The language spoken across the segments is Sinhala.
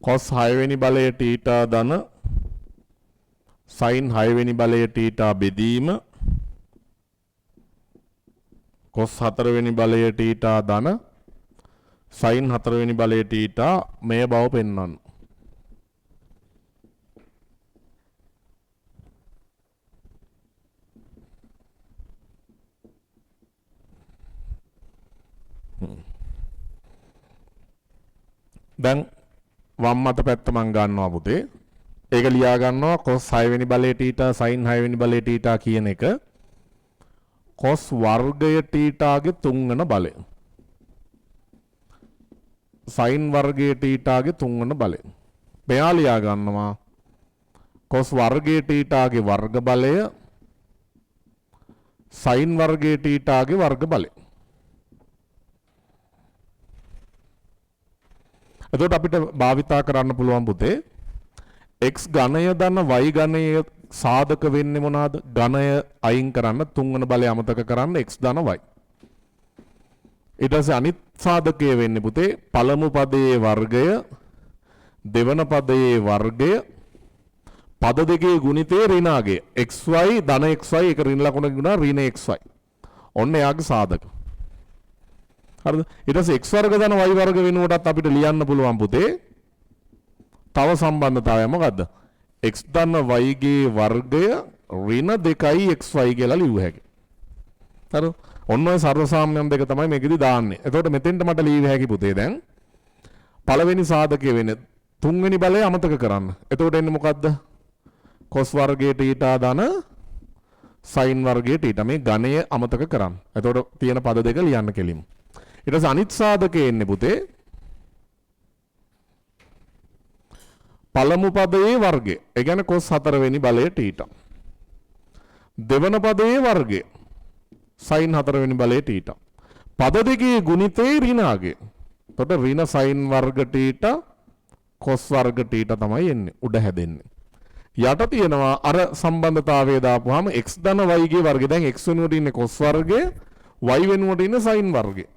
cos 6 වෙනි බලය θ ධන sin 6 වෙනි බලය θ බෙදීම cos 4 වෙනි බලය θ ධන sin 4 වෙනි බලය θ මේ බව පෙන්වන්න. දැන් වම් අත පැත්ත මම ගන්නවා පුතේ. ඒක ලියා ගන්නවා cos 6 වෙනි බලය θ sin 6 වෙනි බලය θ කියන එක cos වර්ගය θ ගේ 3 වෙනි බලය. sin වර්ගයේ θ ගේ 3 වෙනි බලය. මෙයා ලියා ගන්නවා cos වර්ගයේ θ ගේ වර්ග බලය sin වර්ගයේ θ ගේ වර්ග බලය. එතකොට අපිට භාවිතා කරන්න පුළුවන් පුතේ x ඝනය ධන y ඝනය සාධක වෙන්නේ මොනවාද? ඝනය අයින් කරන්න 3 වෙනි බලය අමතක කරන්න x ධන y. ඊට පස්සේ අනිත් සාධකය වෙන්නේ පුතේ පළමු පදයේ වර්ගය දෙවන පදයේ වර්ගය පද දෙකේ ගුණිතයේ ඍණාගය xy ධන xy එක ඍණ ලකුණක ගුණා ඍණ xy. ඔන්න එයාගේ සාධක. හරිද? ඊට පස්සේ x වර්ග ධන y වර්ග වෙනුවටත් අපිට ලියන්න පුළුවන් පුතේ තව සම්බන්ධතාවය මොකද්ද? x ධන y ගේ වර්ගය ඍණ 2යි xy කියලා ලියුව හැකියි. හරිද? ඔන්න ඔය සර්ව සාම්‍යම් දෙක තමයි මේකෙදි දාන්නේ. එතකොට මෙතෙන්ට මට ලියව හැකි පුතේ දැන් පළවෙනි සාධකය වෙන්නේ 3 වෙනි බලය අමතක කරන්න. එතකොට එන්නේ මොකද්ද? cos වර්ගයේ θ ධන sin වර්ගයේ θ මේ ඝනය අමතක කරන්න. එතකොට තියෙන පද දෙක ලියන්න කෙලිමු. ඊට පස්සේ අනිත් සාධකයේ එන්නේ පුතේ පළමු පදයේ වර්ගය. ඒ කියන්නේ cos 4 වෙනි බලය θ. දෙවන පදයේ වර්ගය sin 4 වෙනි බලය θ. පද දෙකේ ගුණිතේ ඍණාගය. එතකොට ඍණ sin වර්ග θ cos වර්ග θ තමයි එන්නේ උඩ හැදෙන්නේ. යට තියෙනවා අර සම්බන්ධතාවය දාපුවාම x ධන y ගේ වර්ගය. දැන් x වෙනුවට ඉන්නේ cos වර්ගය, y වෙනුවට ඉන්නේ sin වර්ගය.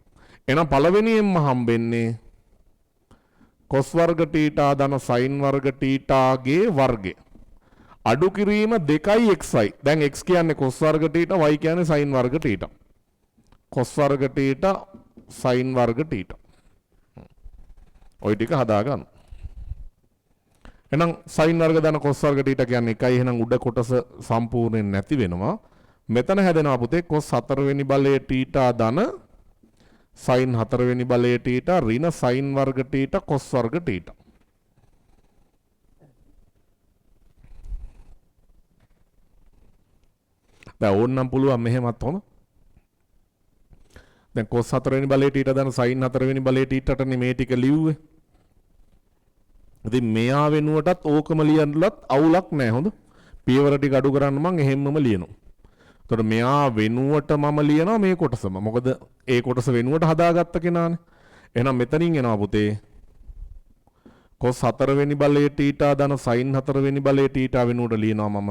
එහෙනම් පළවෙනියෙන්ම හම්බෙන්නේ cos වර්ග θ ධන sin වර්ග θ ගේ වර්ගය. අඩු කිරීම 2යි xy. දැන් x කියන්නේ cos වර්ග θ, y කියන්නේ sin වර්ග θ. cos වර්ග θ sin වර්ග θ. ඔය ටික හදා ගන්න. එහෙනම් sin වර්ග ධන cos වර්ග θ කියන්නේ 1යි. එහෙනම් උඩ කොටස සම්පූර්ණයෙන් නැති වෙනවා. මෙතන හැදෙනවා පුතේ cos 4 වෙනි බලයේ θ ධන sin 4 වෙනි බලයේ θ ඍණ sin වර්ග θ cos වර්ග θ. දැන් ඕන්නම් පුළුවන් මෙහෙමත් හොම. දැන් cos 4 වෙනි බලයේ θ ධන sin 4 වෙනි බලයේ θටනේ මේ ටික ලිව්වේ. ඉතින් මෙයා වෙනුවටත් ඕකම ලියන්නලත් අවුලක් නැහැ හොඳ. පියවර ටික අඩු කරන්න මම එහෙම්මම ලියනවා. එතකොට මෙයා වෙනුවට මම ලියනවා මේ කොටසම. මොකද ඒ කොටස වෙනුවට හදාගත්ත කෙනානේ. එහෙනම් මෙතනින් එනවා පුතේ cos 4 වෙනි බලයේ θ ධන sin 4 වෙනි බලයේ θ වෙනුවට ලියනවා මම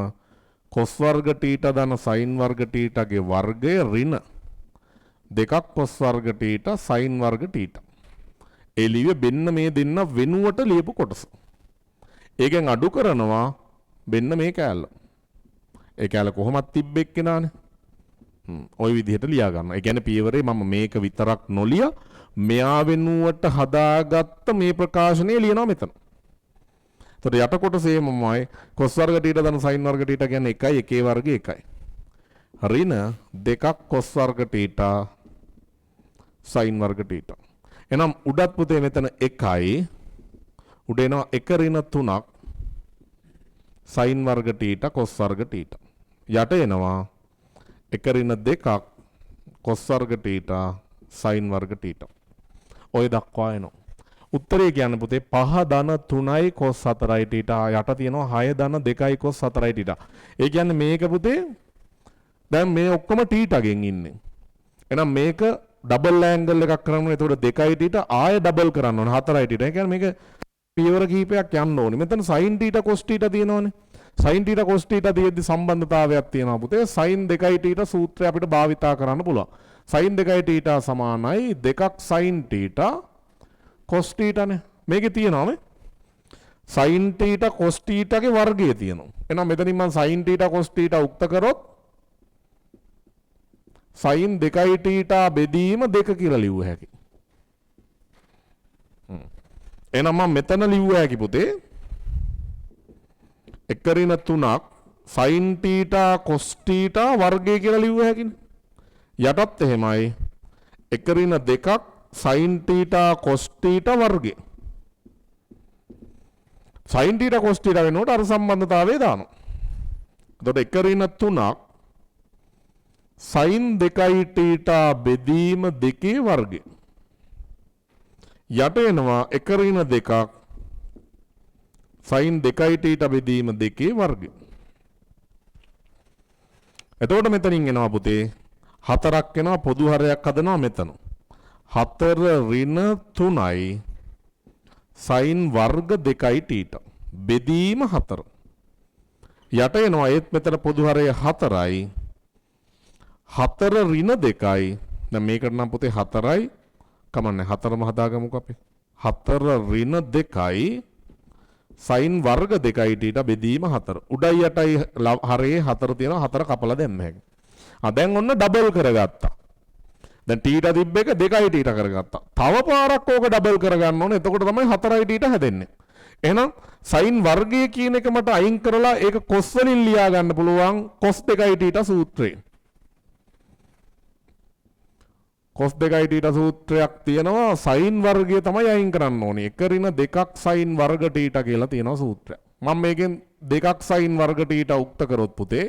cos වර්ග θ ධන sin වර්ග θ ගේ වර්ගය ඍණ දෙකක් cos වර්ග θ sin වර්ග θ. ඒ ලියුවේ මෙන්න මේ දෙන්න වෙනුවට ලියපු කොටස. ඒකෙන් අඩු කරනවා මෙන්න මේ කෑල්ල. ඒ කෑල්ල කොහොමද තිබ්බෙක් කෙනානේ. ওই විදිහට ලියා ගන්නවා. ඒ කියන්නේ පියවරේ මම මේක විතරක් නොලිය මෙයා වෙනුවට හදාගත්ත මේ ප්‍රකාශනය ලියනවා මෙතන. එතකොට යට කොටසේ මමයි cos වර්ග θ ධන sin වර්ග θ කියන්නේ 1යි 1 වර්ගය 1යි. ඍණ දෙකක් cos වර්ග θ sin වර්ග θ. එහෙනම් උඩත් පුතේ මෙතන 1යි උඩ එනවා 1 ඍණ 3ක් sin වර්ග θ cos වර්ග θ. යට එනවා 1 ඍණ 2ක් cos වර්ග θ sin වර්ග θ. ඔය දක්වා එනවා. උත්තරේ කියන්නේ පුතේ 5 ධන 3යි cos 4යි θ. යට තියෙනවා 6 ධන 2යි cos 4යි θ. ඒ කියන්නේ මේක පුතේ දැන් මේ ඔක්කොම θ ගෙන් ඉන්නේ. එහෙනම් මේක ඩබල් ඇන්ගල් එකක් කරන්න ඕනේ. එතකොට 2යි θ ආයෙ ඩබල් කරන්න ඕනේ 4යි θ. ඒ කියන්නේ මේක පියවර කිහිපයක් යන්න ඕනේ. මෙතන sin θ cos θ තියෙනවනේ. sin θ cos θ තියෙද්දි සම්බන්ධතාවයක් තියෙනවා පුතේ. sin 2යි θ සූත්‍රය අපිට භාවිතා කරන්න පුළුවන්. sin 2යි θ සමානයි 2ක් sin θ cos θ නේ. මේකේ තියෙනවානේ. sin θ cos θ ගේ වර්ගය තියෙනවා. එහෙනම් මෙතනින් මම sin θ cos θ උක්ත කරොත් sin 2θ බෙදීම 2 කියලා ලියුව හැකියි. එහෙනම් මම මෙතන ලියුව හැකි පුතේ 1/3ක් sin θ cos θ වර්ගය කියලා ලියුව හැකිනේ. යටත් එහෙමයි 1/2ක් sin θ cos θ වර්ගය. sin θ cos θ වෙනකොට අර සම්බන්ධතාවය දානවා. එතකොට 1/3ක් sin 2θ බෙදීම 2 වර්ගය. යට එනවා 1/2ක් sin 2θ බෙදීම 2 වර්ගය. එතකොට මෙතනින් එනවා පුතේ 4ක් එනවා පොදු හරයක් හදනවා මෙතන. 4 ඍණ 3යි sin වර්ග 2θ බෙදීම 4. යට එනවා ඒත් මෙතන පොදු හරය 4යි. 4 ඍණ 2යි. දැන් මේකට නම් පුතේ 4යි කමන්නේ 4ම හදාගමුකෝ අපි. 4 ඍණ 2යි sin වර්ග 2θ බෙදීම 4. උඩයි යටයි හරයේ 4 තියෙනවා 4 කපලා දැම්ම හැකියි. දැන් ඔන්න ඩබල් කරගත්තා. දැන් θ තිබ්බ එක 2θ කරගත්තා. තව පාරක් ඕක ඩබල් කරගන්න ඕනේ. එතකොට තමයි 4θ හැදෙන්නේ. එහෙනම් sin වර්ගය කියන එක මට අයින් කරලා ඒක cos වලින් ලියා ගන්න පුළුවන් cos 2θ සූත්‍රයෙන්. cos 2θ සූත්‍රයක් තියෙනවා sin වර්ගය තමයි අයින් කරන්න ඕනේ. 1/2ක් sin වර්ග θ කියලා තියෙනවා සූත්‍රයක්. මම මේකෙන් 2ක් sin වර්ග θ උක්ත කරොත් පුතේ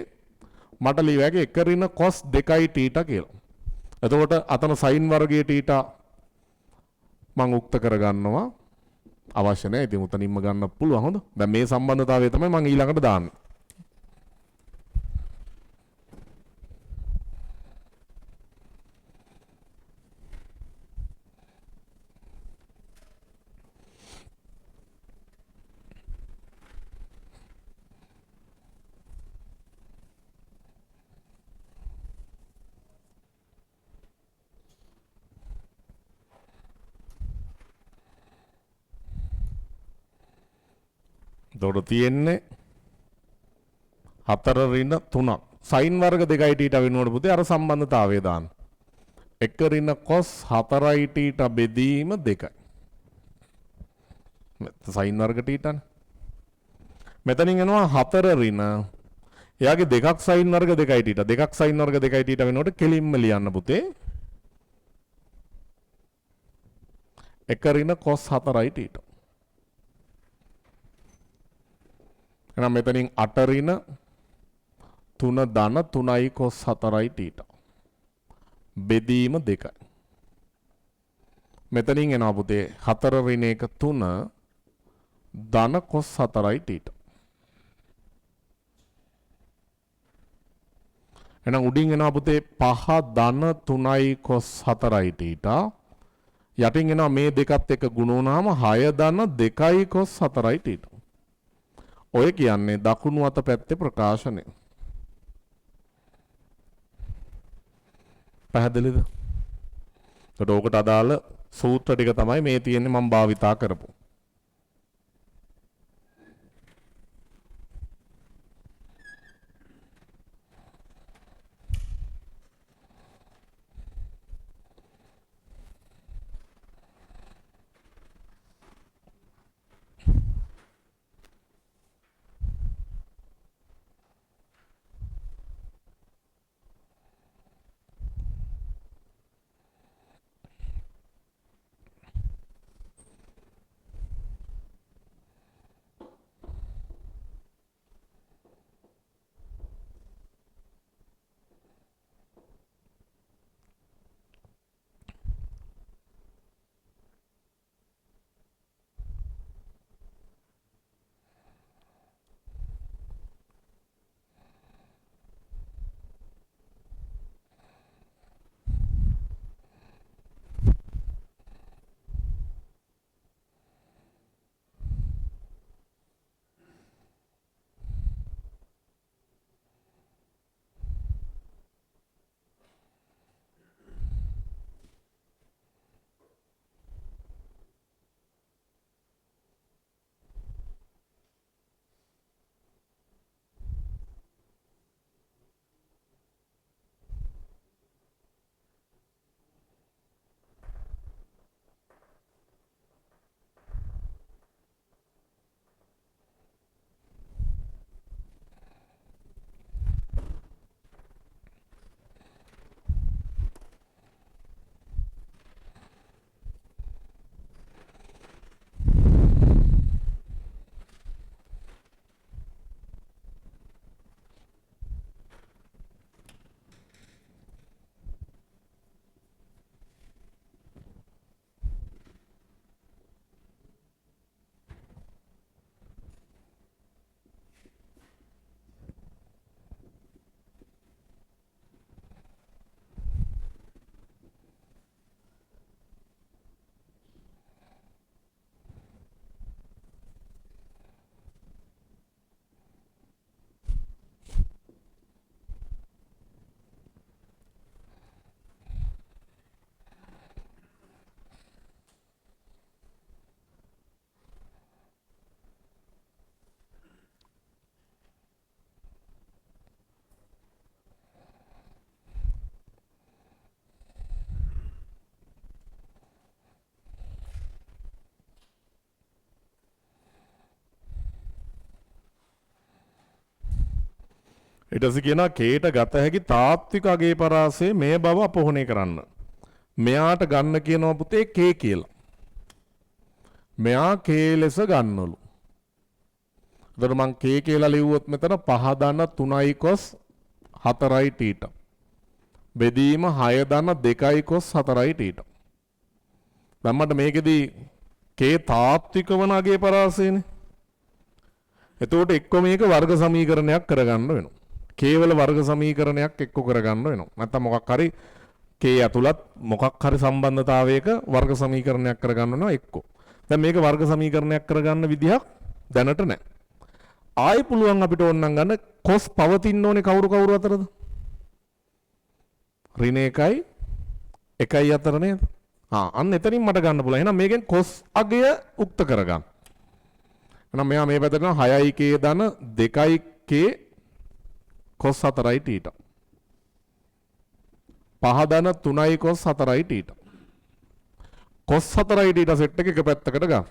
මට ලියවැගේ 1 cos 2θ කියලා. එතකොට අතන sin වර්ගයේ θ මම උක්ත කරගන්නවා. අවශ්‍ය නැහැ. ඉතින් උතනින්ම ගන්න පුළුවන්. හොඳ. දැන් මේ සම්බන්ධතාවය තමයි මම ඊළඟට දාන්නේ. එතකොට තියෙන්නේ 4 ඍණ 3ක්. sin වර්ග 2θ වෙනුවට පුතේ අර සම්බන්ධතාවය දාන්න. 1 ඍණ cos 4θ බෙදීම 2යි. sin වර්ග θ නේ. මෙතනින් එනවා 4 ඍණ. එයාගේ 2ක් sin වර්ග 2θ. 2ක් sin වර්ග 2θ වෙනුවට කෙලින්ම ලියන්න පුතේ. 1 ඍණ cos 4θ. එහෙනම් මෙතනින් 8 ඍණ 3 ධන 3යි cos 4θ බෙදීම 2යි. මෙතනින් එනවා පුතේ 4 ඍණ 1 3 ධන cos 4θ. එහෙනම් උඩින් එනවා පුතේ 5 ධන 3යි cos 4θ. යටින් එනවා මේ දෙකත් එක්ක ගුණ වුණාම 6 ධන 2යි cos 4θ. ඔය කියන්නේ දකුණු අත පැත්තේ ප්‍රකාශනය. පැහැදිලිද? ඒකට ඕකට අදාළ සූත්‍ර ටික තමයි මේ තියෙන්නේ මම භාවිතා කරපු. ඊට පස්සේ කියනවා කේට ගත හැකි තාත්වික අගේ පරාසය මේ බව අපොහොනේ කරන්න. මෙයාට ගන්න කියනවා පුතේ කේ කියලා. මෙයා කේ ලෙස ගන්නලු. එතකොට මං කේ කියලා ලිව්වොත් මෙතන 5 ධන 3යි කොස් 4යි තීට. බෙදීම 6 ධන 2යි කොස් 4යි තීට. දැන් මට මේකෙදි කේ තාත්වික වන අගේ පරාසයනේ. එතකොට එක්ක මේක වර්ග සමීකරණයක් කරගන්න වෙනවා. කේවල වර්ග සමීකරණයක් එක්ක කරගන්න වෙනවා. නැත්නම් මොකක් හරි කේ ඇතුළත් මොකක් හරි සම්බන්ධතාවයක වර්ග සමීකරණයක් කරගන්න වෙනවා එක්ක. දැන් මේක වර්ග සමීකරණයක් කරගන්න විදිහක් දැනට නැහැ. ආයෙ පුළුවන් අපිට ඕනනම් ගන්න කොස් පවතින්න ඕනේ කවුරු අතරද? ඍණ 1යි 1යි අතර නේද? අන්න එතනින් මට ගන්න පුළුවන්. එහෙනම් මේකෙන් කොස් අගය උක්ත කරගන්න. එහෙනම් මෙයා මේ පැත්තට 6යි k ධන 2යි k කොස් 4යි තීට. 5 ධන 3යි කොස් 4යි තීට. කොස් 4යි තීට සෙට් එක පැත්තකට ගන්න.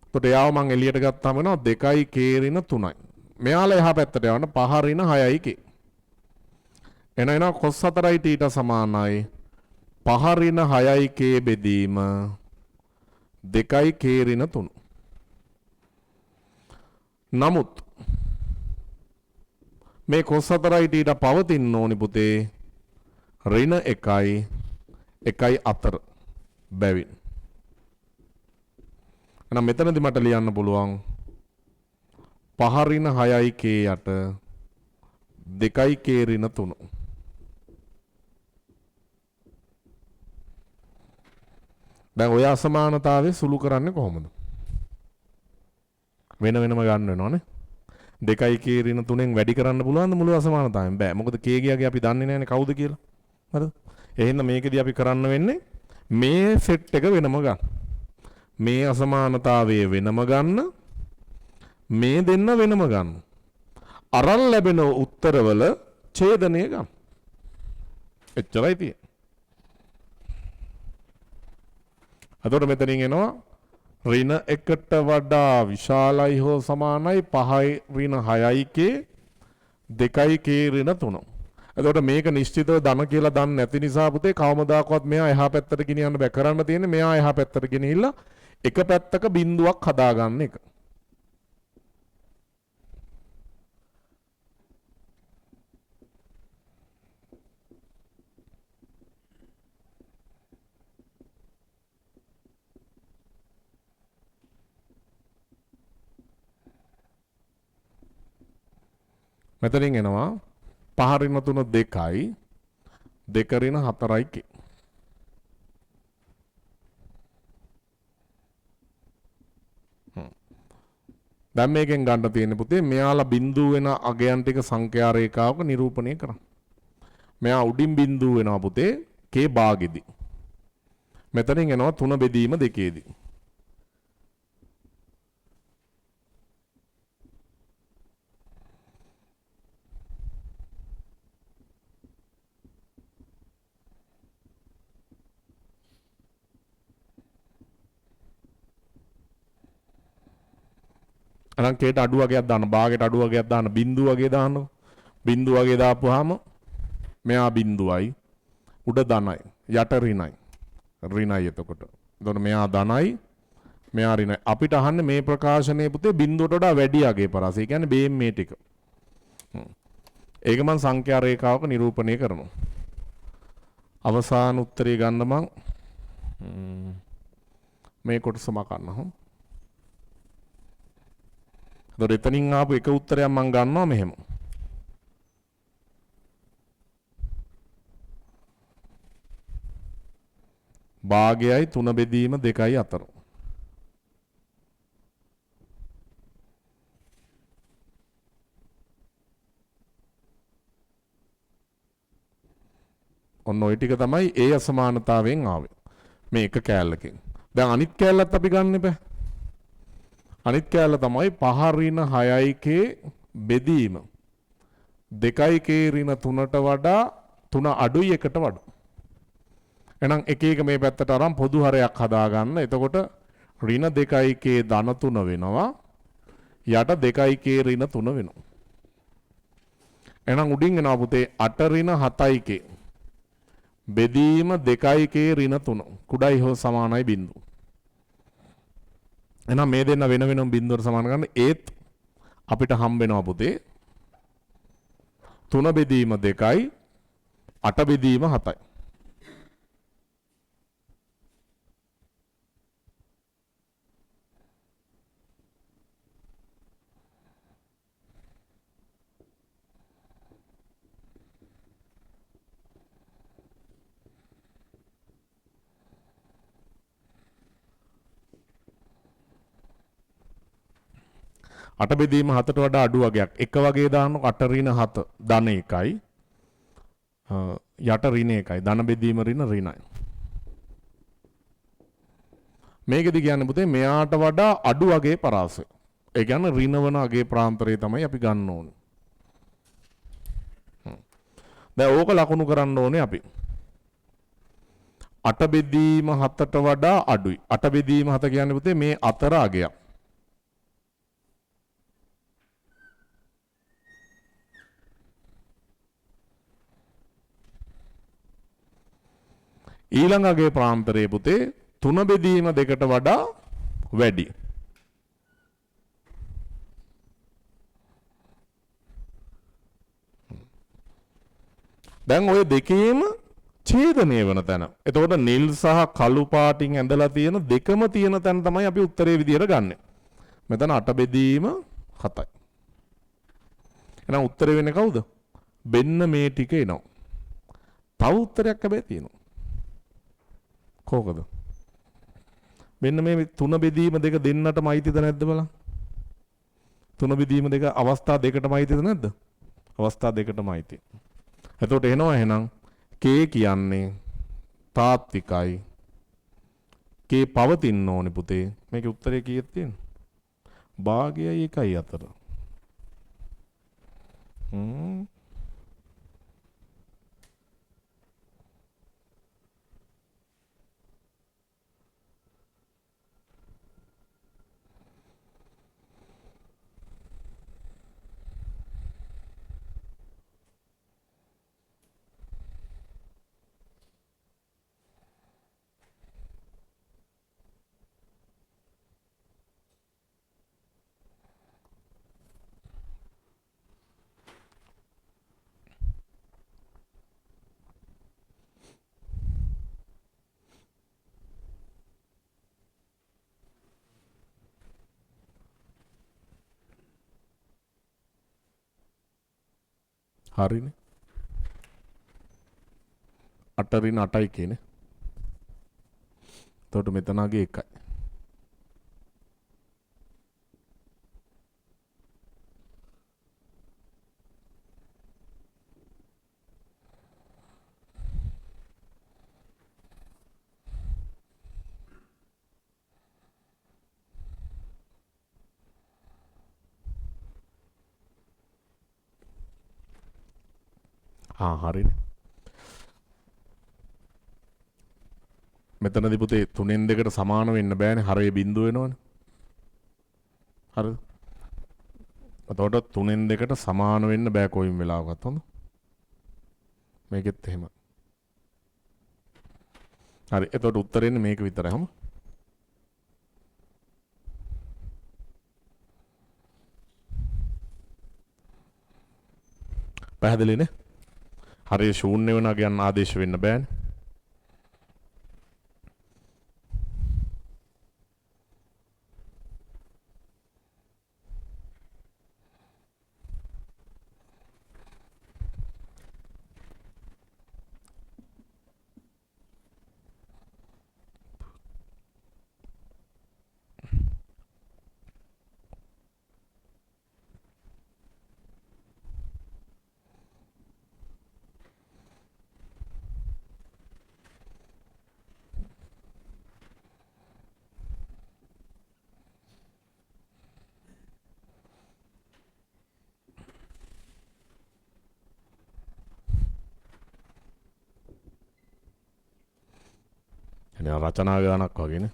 එතකොට යාව මං එළියට ගත්තාම වෙනවා 2යි k ඍණ 3යි. මෙයාලා එහා පැත්තට යවන්න 5 ඍණ 6යි k. එන කොස් 4යි තීට සමානයි 5 ඍණ 6යි k බෙදීම 2යි k ඍණ 3. නමුත් මේ කොස් 4යි තීට පවතින්න ඕනි පුතේ ඍණ 1යි අතර බැවින්. එහෙනම් මෙතනදි මට ලියන්න පුළුවන් 5 ඍණ 6යි k යට 2යි k ඍණ 3. දැන් ඔය අසමානතාවය සුළු කරන්නේ කොහොමද? වෙන වෙනම ගන්න වෙනවනේ. 2යි k ඍණ 3ෙන් වැඩි කරන්න පුළුවන්ද මුළු අසමානතාවයෙන්? බෑ. මොකද k ගියාගේ අපි දන්නේ නැහැනේ කවුද කියලා. හරිද? එහෙනම් මේකෙදි අපි කරන්න වෙන්නේ මේ සෙට් එක වෙනම ගන්න. මේ අසමානතාවය වෙනම ගන්න. මේ දෙන්න වෙනම ගන්න. අරන් ලැබෙන උත්තරවල ඡේදනය ගන්න. එච්චරයි තියෙන්නේ. අතකොට මෙතනින් එනවා ඍණ 1ට වඩා විශාලයි හෝ සමානයි 5යි ඍණ 6යි k 2යි k ඍණ 3. එතකොට මේක නිශ්චිතව ධන කියලා දන්නේ නැති නිසා පුතේ කවමදාකවත් මෙයා එහා පැත්තට ගෙනියන්න බෑ. කරන්න තියෙන්නේ මෙයා එහා පැත්තට ගෙනිහිල්ලා එක පැත්තක බිඳුවක් හදාගන්න එක. මෙතනින් එනවා 5 ඍණ 3 2යි 2 ඍණ 4යි k. දැන් මේකෙන් ගන්න තියෙන්නේ පුතේ මෙයාලා බිඳුව වෙන අගයන් ටික සංඛ්‍යා රේඛාවක නිරූපණය කරන්න. මෙයා උඩින් බිඳුව වෙනවා පුතේ k භාගෙදි. මෙතනින් එනවා 3 බෙදීම 2ේදී. අරන් කේට අඩු වගේක් දාන්න භාගයට අඩු වගේක් දාන්න බිඳුව වගේ දාන්න. බිඳුව වගේ දාපුවාම මෙයා බිඳුවයි උඩ ධනයි යට ඍණයි. ඍණයි එතකොට. එතකොට මෙයා ධනයි මෙයා ඍණයි. අපිට අහන්නේ මේ ප්‍රකාශනයේ පුතේ බිඳුවට වඩා වැඩි අගේ පරාසය. ඒ කියන්නේ බේම් මේ ටික. ඒක මම සංඛ්‍යා රේඛාවක නිරූපණය කරනවා. අවසාන උත්තරය ගන්න මං මේ කොටසම ගන්නවා. එතකොට එතනින් ආපු එක උත්තරයක් මම ගන්නවා මෙහෙම. භාගයයි 3 බෙදීම 2යි අතර. ඔන්න ඔය ටික තමයි ඒ අසමානතාවයෙන් ආවේ. මේ එක කෑල්ලකින්. දැන් අනිත් කෑල්ලත් අපි ගන්න එපා. අනිත් කෑල්ල තමයි 5 ඍණ 6යි k බෙදීම 2යි k ඍණ 3ට වඩා 3 අඩුයි 1ට වඩා. එහෙනම් එක එක මේ පැත්තට අරන් පොදු හරයක් හදාගන්න. එතකොට ඍණ 2යි k ධන 3 වෙනවා. යට 2යි k ඍණ 3 වෙනවා. එහෙනම් උඩින් එනවා පුතේ 8 ඍණ 7යි k. බෙදීම 2යි k ඍණ 3. කුඩායි හෝ සමානයි බිඳුව. එහෙනම් මේ දෙන්න වෙන වෙනම බිඳුවට සමාන කරන්න ඒත් අපිට හම්බ වෙනවා පුතේ 3 බෙදීම 2යි 8 බෙදීම 7යි. අට බෙදීම 7ට වඩා අඩු වගයක්. එක වගේ දාන්නකො 8 ඍණ 7 ධන 1යි. යට ඍණ 1යි. ධන බෙදීම ඍණ ඍණයි. මේකෙදි කියන්නේ පුතේ මෙයාට වඩා අඩු වගේ පරාසය. ඒ කියන්නේ ඍණ වන අගේ ප්‍රාන්තරය තමයි අපි ගන්න ඕනේ. දැන් ඕක ලකුණු කරන්න ඕනේ අපි. 8 බෙදීම 7ට වඩා අඩුයි. 8 බෙදීම 7 කියන්නේ පුතේ මේ අතර අගයක්. ඊළඟ අගේ ප්‍රාන්තරයේ පුතේ 3 බෙදීම 2ට වඩා වැඩි. දැන් ওই දෙකේම ඡේදනය වෙන තැන. එතකොට නිල් සහ කළු පාටින් ඇඳලා තියෙන දෙකම තියෙන තැන තමයි අපි උත්තරේ විදියට ගන්නෙ. මෙතන 8 බෙදීම 7යි. එහෙනම් උත්තරේ වෙන්නේ කවුද? බෙන්න මේ ටික එනවා. තව උත්තරයක් හැබැයි තියෙනවා. කෝකද? මෙන්න මේ 3 බෙදීම 2 දෙන්නටම අයිතිද නැද්ද බලන්න. 3 බෙදීම 2 අවස්ථා දෙකටම අයිතිද නැද්ද? අවස්ථා දෙකටම අයිති. එතකොට එනවා එහෙනම් K කියන්නේ තාත්විකයි. K පවතින්න ඕනේ පුතේ. මේකේ උත්තරේ කීයක් තියෙනවද? භාගයයි 1යි අතර. හරිනේ. 8 ඍණ 8යි කියන්නේ. එතකොට මෙතනගේ 1යි. හරිනේ. මෙතනදී පුතේ 3න් 2ට සමාන වෙන්න බෑනේ. හරය බිඳුව වෙනවනේ. හරිද? එතකොට 3න් 2ට සමාන වෙන්න බෑ කොයිම වෙලාවකත් හොඳ. මේකෙත් එහෙම. හරි. එතකොට උත්තරේ එන්නේ මේක විතරයි හම. පැහැදිලිනේ? හරිය ශූන්‍ය වෙනවා කියන්න ආදේශ වෙන්න බෑනේ. එනේ රචනා ගානක් වගේනේ.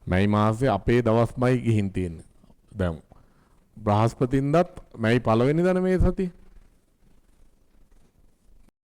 මැයි මාසේ අපේ දවස්මයි ගිහින් තියෙන්නේ. දැන් බ්‍රහස්පතින්දත් මැයි පළවෙනිදා මේ සතියේ